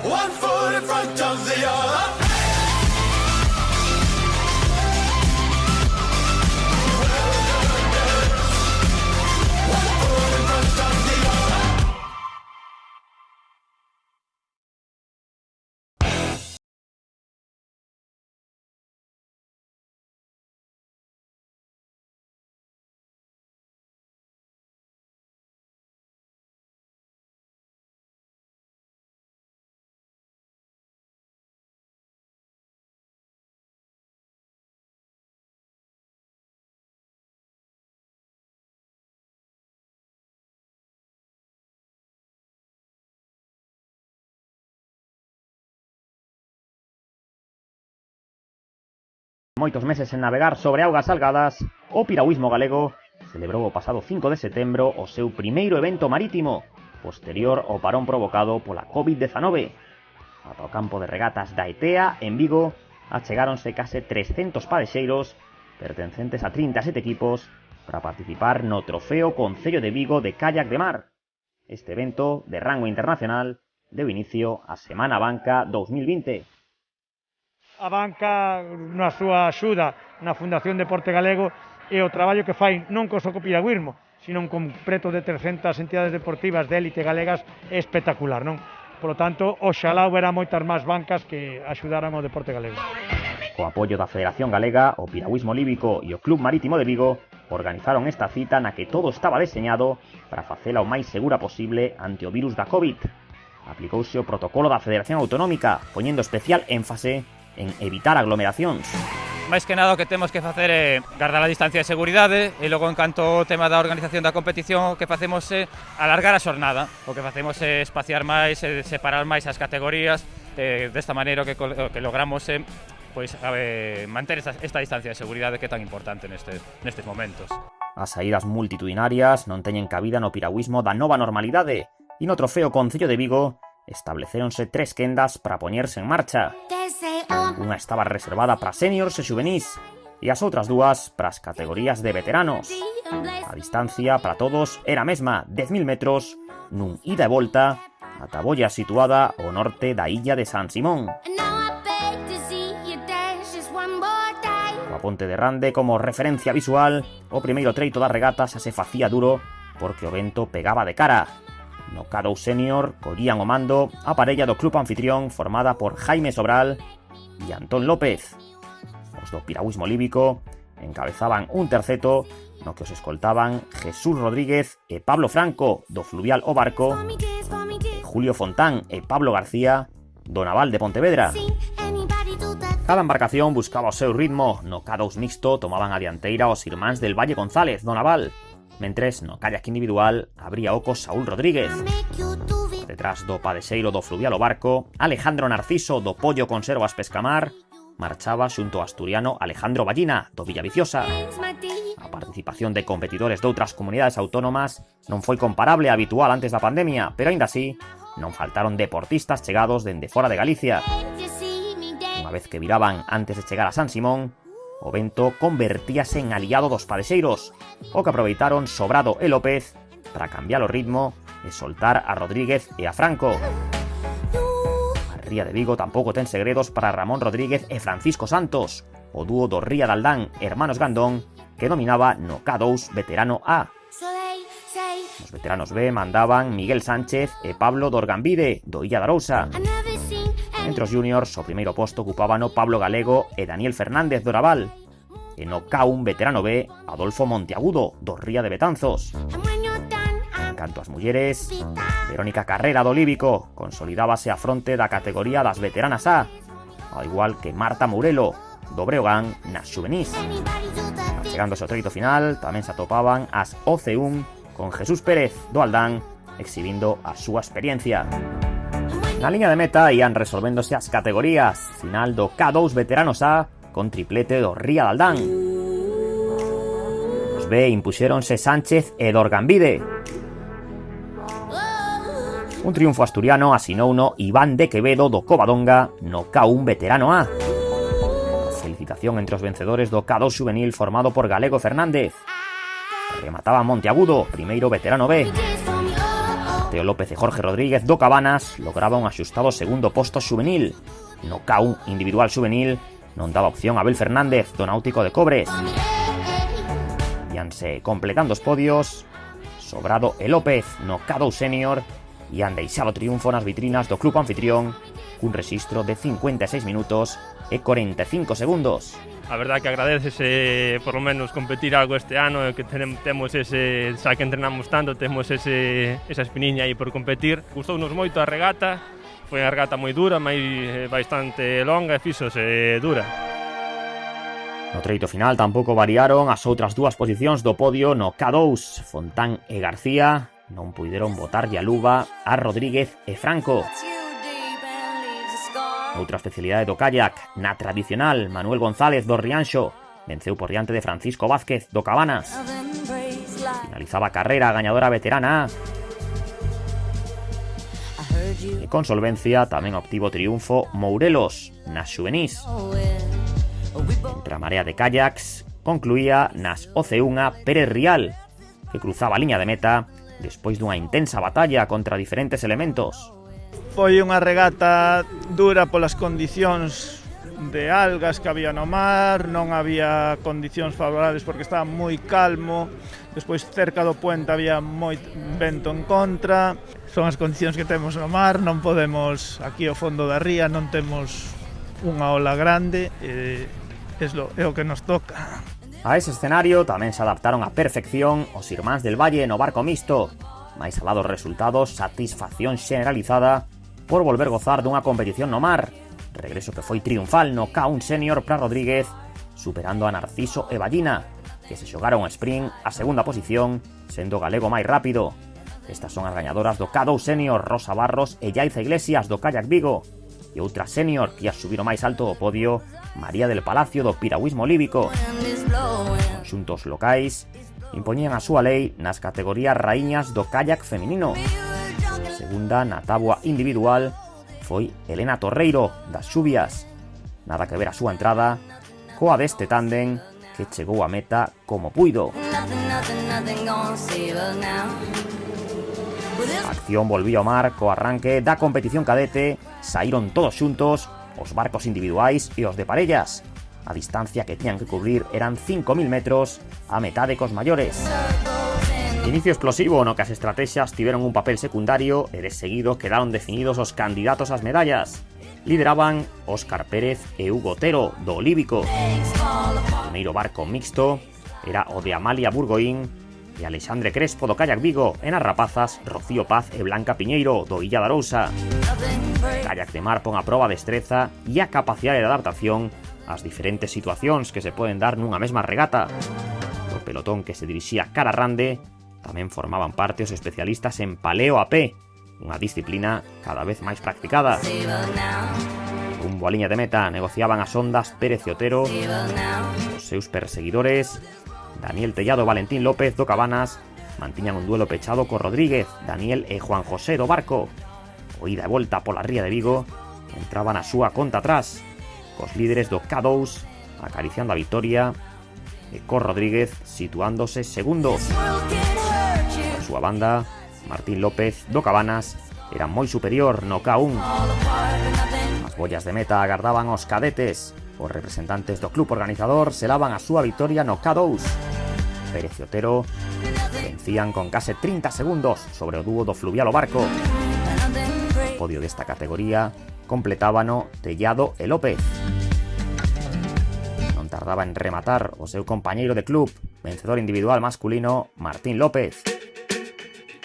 One foot in front of the other. Moitos meses en navegar sobre augas salgadas, o piragüismo galego celebrou o pasado 5 de setembro o seu primeiro evento marítimo, posterior ao parón provocado pola Covid-19. Ata o campo de regatas da ETEA, en Vigo, achegáronse case 300 padexeiros pertencentes a 37 equipos para participar no Trofeo Concello de Vigo de Kayak de Mar. Este evento, de rango internacional, deu inicio a Semana Banca 2020. A banca, na súa axuda na Fundación Deporte Galego, e o traballo que fai non co só co piragüismo, sino con preto de 300 entidades deportivas de élite galegas, é espectacular, non? Por lo tanto, oxalá houbera moitas máis bancas que axudaran ao deporte galego. Co apoio da Federación Galega, o Piragüismo Líbico e o Club Marítimo de Vigo organizaron esta cita na que todo estaba deseñado para facela o máis segura posible ante o virus da Covid. Aplicouse o protocolo da Federación Autonómica, poñendo especial énfase en evitar aglomeracións. Máis que nada o que temos que facer é guardar a distancia de seguridade e logo en canto ao tema da organización da competición o que facemos é alargar a xornada. O que facemos é espaciar máis, e separar máis as categorías, desta maneira que logramos manter esta distancia de seguridade que é tan importante nestes momentos. As saídas multitudinarias non teñen cabida no piragüismo da nova normalidade e no Trofeo Concello de Vigo establecéronse 3 quendas para poñerse en marcha. Unha estaba reservada para seniors e xuvenís e as outras dúas para as categorías de veteranos. A distancia para todos era a mesma, 10.000 metros, nun ida e volta ata bolla situada ao norte da illa de San Simón. A ponte de Rande como referencia visual, o primeiro treito da regata xa se facía duro porque o vento pegaba de cara. No K2 Senior collían o mando a parella do club anfitrión formada por Jaime Sobral e Antón López. Os do piragüismo líbico encabezaban un terceto no que os escoltaban Jesús Rodríguez e Pablo Franco do Fluvial O Barco, e Julio Fontán e Pablo García do Naval de Pontevedra. Cada embarcación buscaba o seu ritmo. No K2 mixto tomaban a dianteira os irmáns del Valle González do Naval, mentres no kayak individual abría oco Saúl Rodríguez. Detrás do padexeiro do Fluvial O Barco, Alejandro Narciso do Pollo Conservas Pescamar marchaba xunto ao asturiano Alejandro Ballina do Villaviciosa. A participación de competidores doutras comunidades autónomas non foi comparable á habitual antes da pandemia, pero aínda así non faltaron deportistas chegados dende fora de Galicia. Unha vez que viraban antes de chegar a San Simón, o vento convertíase en aliado dos padexeiros, o que aproveitaron Sobrado e López para cambiar o ritmo e soltar a Rodríguez e a Franco. A ría de Vigo tampouco ten segredos para Ramón Rodríguez e Francisco Santos, o dúo do Ría de Aldán, hermanos Gandón, que dominaba no K2 veterano A. Nos veteranos B mandaban Miguel Sánchez e Pablo Dorgambide, do Illa de Arousa. Entre os juniors, o primeiro posto ocupaban o Pablo Galego e Daniel Fernández do Raval. E no K1 veterano B, Adolfo Monteagudo, do Ría de Betanzos. En canto ás mulleres, Verónica Carrera do Líbico consolidábase a fronte da categoría das veteranas A, ao igual que Marta Mourelo, do Breogán, nas xuvenís. Chegándose ao treito final, tamén se atopaban as OC1 con Jesús Pérez do Aldán, exhibindo a súa experiencia. Na liña de meta ian resolvéndose as categorías. Final do K2 veteranos A con triplete do Ría de Aldán. Os B impuxéronse Sánchez e Dorgambide. Un triunfo asturiano asinouno Iván de Quevedo do Covadonga no K1 veterano A. Felicitación entre os vencedores do K2 juvenil formado por Galego Fernández. Remataba Monteagudo, primeiro veterano B. Mateo López e Jorge Rodríguez do Cabanas lograba un axustado segundo posto xuvenil. No K1 individual xuvenil non daba opción a Abel Fernández do Náutico de Cobres. Ianse completando os podios Sobrado e López no K2 senior e han deixado triunfo nas vitrinas do club anfitrión cun rexistro de 56 minutos e 45 segundos. A verdad que agradecese por lo menos competir algo este ano, que temos ese, xa que entrenamos tanto, temos esa espiniña aí por competir. Gustounos moito a regata, foi unha regata moi dura, bastante longa e fixose dura. No treito final tampouco variaron as outras dúas posicións do podio no K2. Fontán e García non puideron botarlle a luva a Rodríguez e Franco. Outra especialidade do kayak, na tradicional, Manuel González do Rianxo venceu por diante de Francisco Vázquez do Cabanas. Finalizaba a carrera a gañadora veterana e con solvencia tamén obtivo triunfo Mourelos nas xuvenís. Entre a marea de kayaks concluía nas OC1 Pérez Rial, que cruzaba a liña de meta despois dunha intensa batalla contra diferentes elementos. Foi unha regata dura polas condicións de algas que había no mar, non había condicións favorables porque estaba moi calmo, despois cerca do puente había moi vento en contra. Son as condicións que temos no mar, non podemos, aquí ao fondo da ría non temos unha ola grande, é o que nos toca. A ese escenario tamén se adaptaron a perfección os irmáns del Valle no barco mixto. Mais alá dos resultados, satisfacción xeneralizada por volver gozar dunha competición no mar. Regreso que foi triunfal no K1 senior para Rodríguez, superando a Narciso e Ballina, que se xogaron a sprint a segunda posición, sendo o galego máis rápido. Estas son as gañadoras do K2 senior, Rosa Barros e Yaiza Iglesias do Kayak Vigo, e outra senior que ia subir o máis alto do podio, María del Palacio do piragüismo líbico. Conxuntos locais impoñían a súa lei nas categorías raíñas do kayak feminino. Segunda na táboa individual foi Elena Torreiro das Xubias. Nada que ver a súa entrada coa deste tándem que chegou a meta como puido. A acción volvía ao mar co arranque da competición cadete. Saíron todos xuntos os barcos individuais e os de parellas. A distancia que tiñan que cubrir eran 5.000 metros a metade cos maiores. Inicio explosivo no que as estratexias tiveron un papel secundario e de seguido quedaron definidos os candidatos ás medallas. Lideraban Óscar Pérez e Hugo Otero do Olívico. O primeiro barco mixto era o de Amalia Burgoín e Alexandre Crespo do Kayak Vigo, e nas rapazas Rocío Paz e Blanca Piñeiro do Illa de Arousa. Kayak de mar pon a proba a destreza e a capacidade de adaptación ás diferentes situacións que se poden dar nunha mesma regata. O pelotón que se dirixía cara a Rande tamén formaban parte os especialistas en paleo a pé, unha disciplina cada vez máis practicada. Rumbo a liña de meta negociaban as ondas Pérez e Otero. Os seus perseguidores, Daniel Tellado e Valentín López do Cabanas, mantiñan un duelo pechado co Rodríguez, Daniel e Juan José do Barco. O ida e volta pola ría de Vigo entraban a súa conta atrás, cos líderes do K2 acariciando a vitoria e co Rodríguez situándose segundos. A súa banda, Martín López do Cabanas era moi superior no K1. As bollas de meta agardaban os cadetes. Os representantes do club organizador selaban a súa vitoria no K2. Pérez e Otero vencían con case 30 segundos sobre o dúo do Fluvial o Barco. O podio desta categoría completábano Tellado e López. Non tardaba en rematar o seu compañeiro de club, vencedor individual masculino, Martín López.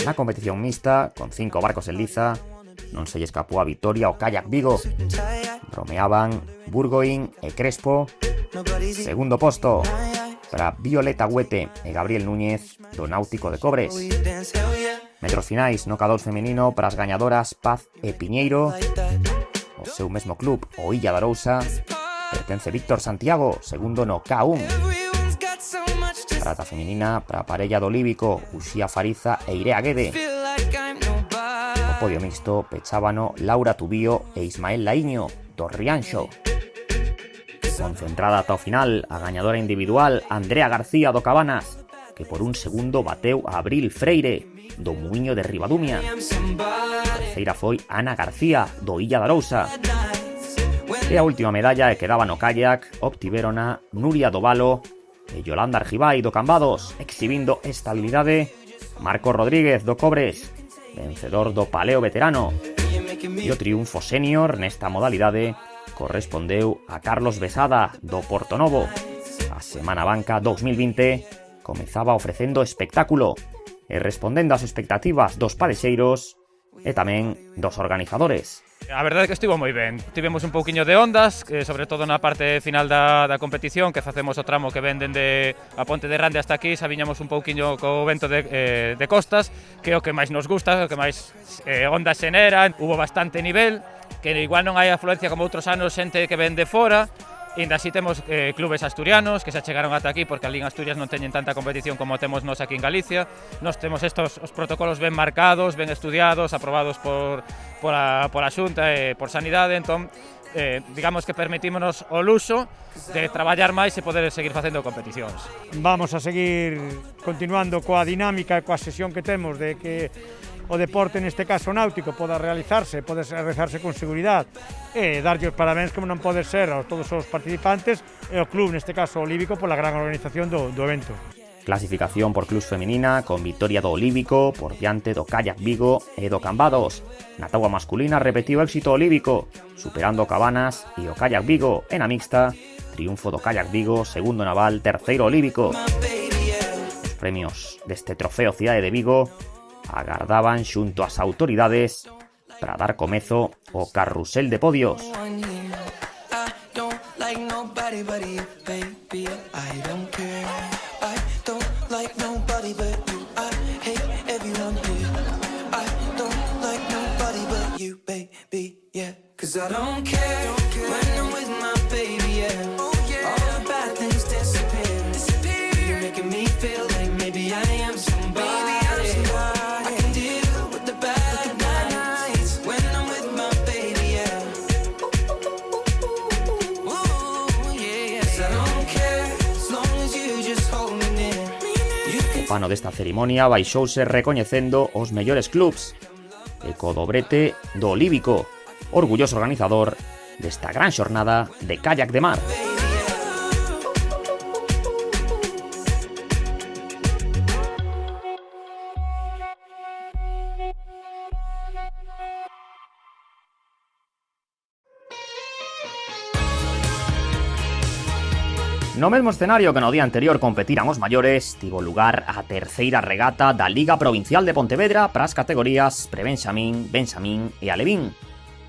Na competición mixta, con 5 barcos en liza, non se lle escapou a vitoria ao Kayak Vigo. Bromeaban Burgoín e Crespo. Segundo posto para Violeta Huete e Gabriel Núñez do Náutico de Cobres. Metros finais no K2 femenino para as gañadoras Paz e Piñeiro. O seu mesmo club, o Illa de Arousa, pertence Víctor Santiago, segundo no K1. Prata femenina para a parella do Líbico, Uxía Fariza e Irea Guede. O podio mixto pechábano Laura Tubío e Ismael Laíño do Rianxo. Concentrada ata o final, a gañadora individual Andrea García do Cabanas, que por un segundo bateu a Abril Freire do Muiño de Ribadumia. Terceira foi Ana García, do Illa de Arousa. E a última medalla que quedaba no kayak obtiverona Nuria do Valo e Yolanda Argibay do Cambados, exhibindo estabilidade Marco Rodríguez do Cobres, vencedor do Paleo Veterano. E o triunfo senior nesta modalidade correspondeu a Carlos Besada do Portonovo. A Semana Banca 2020 comezaba ofrecendo espectáculo e respondendo ás expectativas dos padexeiros e tamén dos organizadores. A verdade é que estivo moi ben. Tivemos un pouquiño de ondas, sobre todo na parte final da competición, que facemos o tramo que ven dende a Ponte de Rande hasta aquí, sabiñamos un pouquiño co vento de costas, que é o que máis nos gusta, o que máis ondas xeneran. Hubo bastante nivel, que igual non hai afluencia como outros anos, xente que ven de fora. E ainda así temos clubes asturianos que se achegaron ata aquí porque ali en Asturias non teñen tanta competición como temos nos aquí en Galicia. Nos temos os protocolos ben marcados, ben estudiados, aprobados pola Xunta e por Sanidade, entón digamos que permitímonos o luxo de traballar máis e poder seguir facendo competicións. Vamos a seguir continuando coa dinámica e coa sesión que temos de que o deporte, neste caso náutico, poda realizarse con seguridade e darlle os parabéns, como non pode ser, a todos os participantes e ao club, neste caso olívico, pola gran organización do evento. Clasificación por clubs femenina con victoria do Olívico por diante do Kayak Vigo e do Cambados. Na táboa masculina repetiu o éxito olívico, superando o Cabanas e o Kayak Vigo. E na mixta, triunfo do Kayak Vigo, segundo naval, terceiro olívico. Os premios deste trofeo Cidade de Vigo agardaban xunto ás autoridades para dar comezo ao carrusel de podios. O pano desta cerimonia baixouse recoñecendo os mellores clubs e co dobrete do Olívico, orgulloso organizador desta gran xornada de kayak de mar. No mesmo escenario que no día anterior competiran os maiores, tivo lugar a terceira regata da Liga Provincial de Pontevedra para as categorías Prebenxamín, Benxamín e Alevín.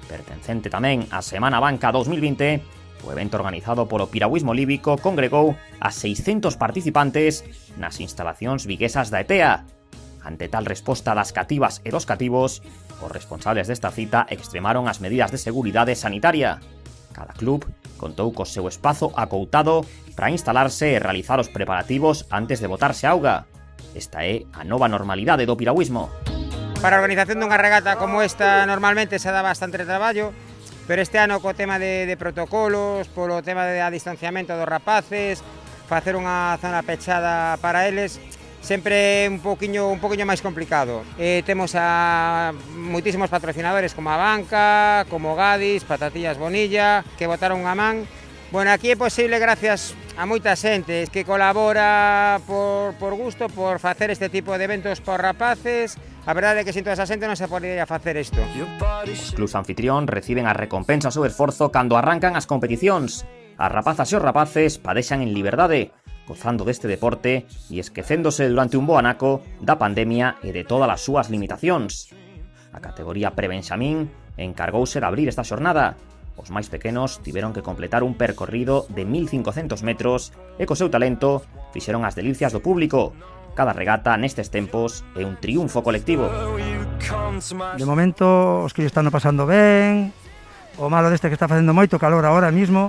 Pertencente tamén á Semana Banca 2020, o evento organizado polo Piragüismo Olívico congregou a 600 participantes nas instalacións viguesas da ETEA. Ante tal resposta das cativas e dos cativos, os responsables desta cita extremaron as medidas de seguridade sanitaria. Cada club contou co seu espazo acoutado para instalarse e realizar os preparativos antes de botarse auga. Esta é a nova normalidade do piragüismo. Para a organización dunha regata como esta normalmente se dá bastante traballo, pero este ano co tema de protocolos, polo tema de distanciamento dos rapaces, facer unha zona pechada para eles, sempre un poquinho máis complicado. Temos a moitísimos patrocinadores como a Banca, como Gadis, Patatillas Bonilla, que botaron a man. Bueno, aquí é posible gracias a moita xente que colabora por gusto, por facer este tipo de eventos por rapaces. A verdade é que sin toda esa xente non se podería facer isto. Os clubs anfitrión reciben a recompensa ao seu esforzo cando arrancan as competicións. As rapazas e os rapaces padexan en liberdade, gozando deste deporte e esquecéndose durante un bo anaco da pandemia e de todas as súas limitacións. A categoría Prebenxamín encargouse de abrir esta xornada. Os máis pequenos tiveron que completar un percorrido de 1500 metros e co seu talento fixeron as delicias do público. Cada regata nestes tempos é un triunfo colectivo. De momento os que están pasando ben, o malo deste que está facendo moito calor agora mismo,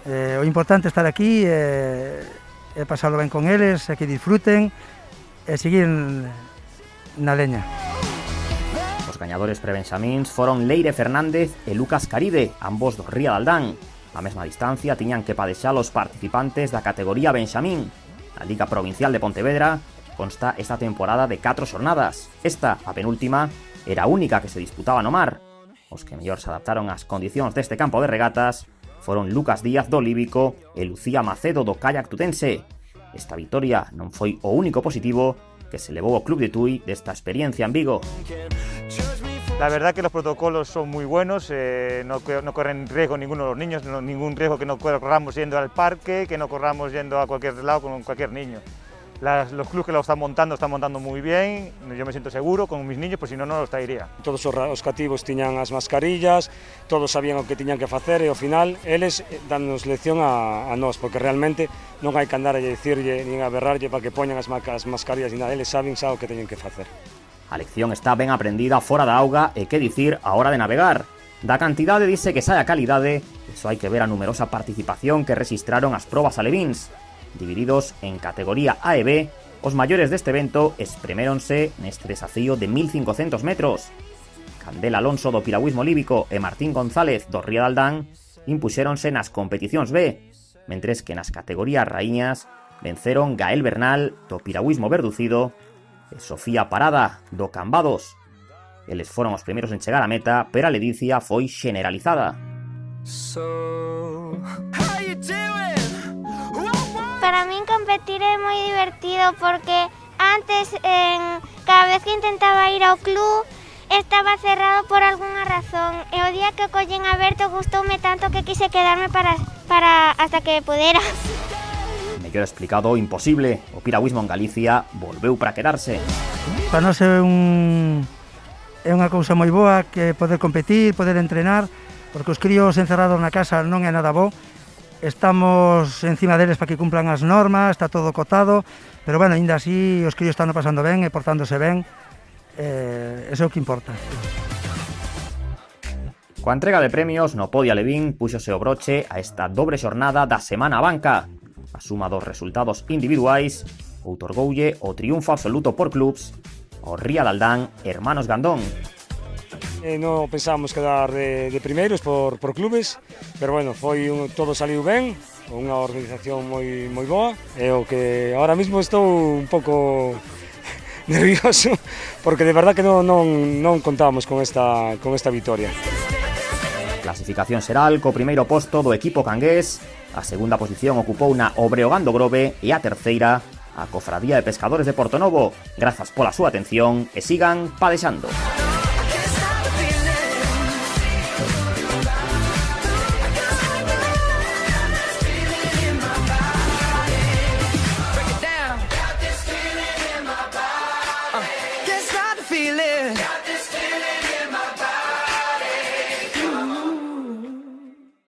o importante é estar aquí e pasarlo ben con eles, e que disfruten e seguir na leña. Os gañadores prebenxamíns foron Leire Fernández e Lucas Caride, ambos do Ría de Aldán. A mesma distancia tiñan que padexar os participantes da categoría Benxamín. A Liga Provincial de Pontevedra consta esta temporada de 4 xornadas. Esta, a penúltima, era a única que se disputaba no mar. Os que mellor se adaptaron ás condicións deste campo de regatas foron Lucas Díaz do Líbico e Lucía Macedo do Kayak Tutense. Esta vitoria non foi o único positivo que se levou ao Club de Tui desta experiencia en Vigo. La verdad que los protocolos son muy buenos, no corren riesgo ninguno de los niños, ningún riesgo que no corramos yendo al parque, que no corramos yendo a cualquier lado con cualquier niño. Los clubes que lo están montando muy bien, yo me siento seguro con mis niños, pues si no, no los traería. Todos os cativos tiñan as mascarillas, todos sabían o que tiñan que facer e ao final eles dannos lección a nós, porque realmente non hai que andar a dicirlle nin a berrarlle para que poñan as mascarillas ni nada, eles saben xa o que teñen que facer. A lección está ben aprendida fora da auga e que dicir a hora de navegar. Da cantidade dice que sai a calidade, iso hai que ver a numerosa participación que registraron as probas alevíns. Divididos en categoría A e B, os maiores deste evento espreméronse neste desafío de 1500 metros. Candel Alonso do piragüismo líbico e Martín González do Ría de Aldán impuxéronse nas competicións B, mentres que nas categorías raíñas venceron Gael Bernal do piragüismo verducido e Sofía Parada do Cambados. Eles foron os primeiros en chegar á meta, pero a ledicia foi generalizada. Para mí competir é moi divertido porque antes cada vez que intentaba ir ao club estaba cerrado por algunha razón e o día que o collen aberto gustoume tanto que quise quedarme para hasta que pudera. Mellor explicado imposible, o piragüismo en Galicia volveu para quedarse. Para nós é unha cousa moi boa que poder competir, poder entrenar, porque os críos encerrados na casa non é nada bo. Estamos encima deles para que cumplan as normas, está todo cotado, pero bueno, ainda así os críos están pasando ben e portándose ben, eso é o que importa. Coa entrega de premios no Podio Alevín púxose o broche a esta dobre xornada da Semana Banca. A suma dos resultados individuais outorgoulle o triunfo absoluto por clubs ao Ría de Aldán Hermanos Gandón. Non pensábamos quedar de primeiros por clubes, pero bueno, todo saliu ben, unha organización moi boa, e o que ahora mismo estou un pouco nervioso, porque de verdad que non contábamos con esta vitoria. Clasificación xeral co primeiro posto do equipo cangués, a segunda posición ocupou na o Breogán do Grove e a terceira a Cofradía de Pescadores de Portonovo. Grazas pola súa atención e sigan padexando.